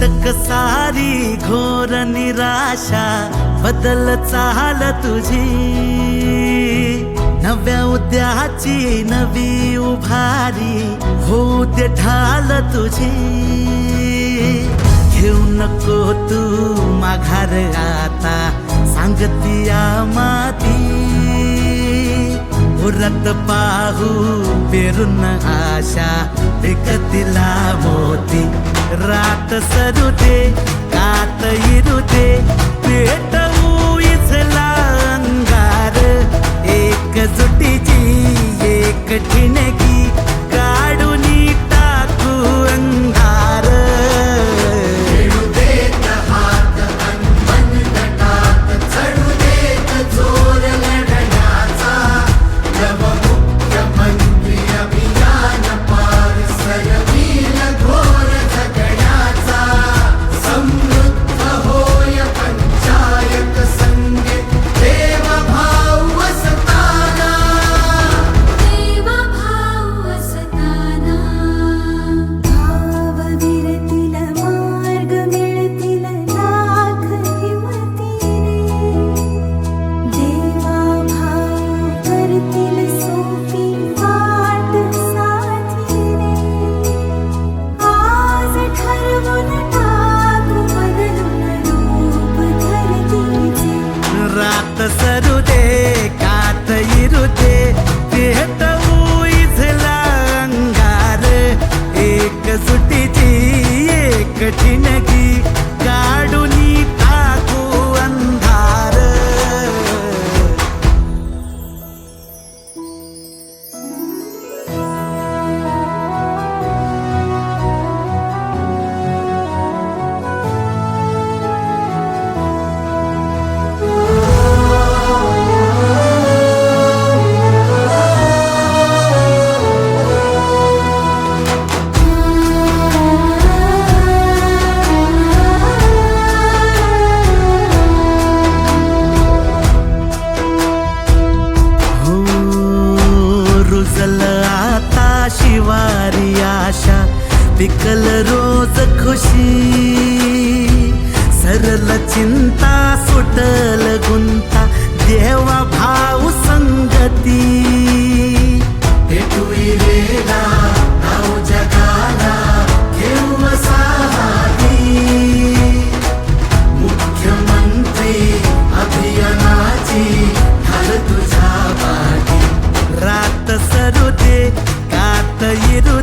अटक सारी घोर निराशा बदल चाल तुझी, नव्या उद्याची नवी उभारी होऊ दे ढाल तुझी। घेऊ नको तू माघार आता सांगतिया माती, उरत पाहू पेरून आशा विकतिला मोती। रात सरू दे कात इरू दे पेटवू इथला अंगार, एकजुटीची एक ठिणगी काढून टाकू अंधार। खेळू देत हात अनमन गटात, चढू देत जोर लढण्याचा, नवमुख्यमंत्री अभियान पार सरवील घोर झगड्याचा। समृद्ध होय पंचायत संगीत देवभाव असताना, देवभाव असताना। भावविरतील मार्ग मिळतील लाख हिमतीने, देवाभाव करतील सोपी वाट साथीने। आज ठरवून टाकू बदलून रूप धरतीचे, रात सरू दे कात इरू दे पेटवू इथला अंगार, एकजुटीची एक ठिणगी काढून टाकू अंधार। हो रुजल आता शिवारी आशा, पिकल रोज खुशी। सरल चिंता सुटल गुंता देवा भाऊ संगती। भेटू इलेला नाव जगाला घेऊ साहारी, मुख्यमंत्री अभियानाची घाल तुझ्या पाठी। रात सरू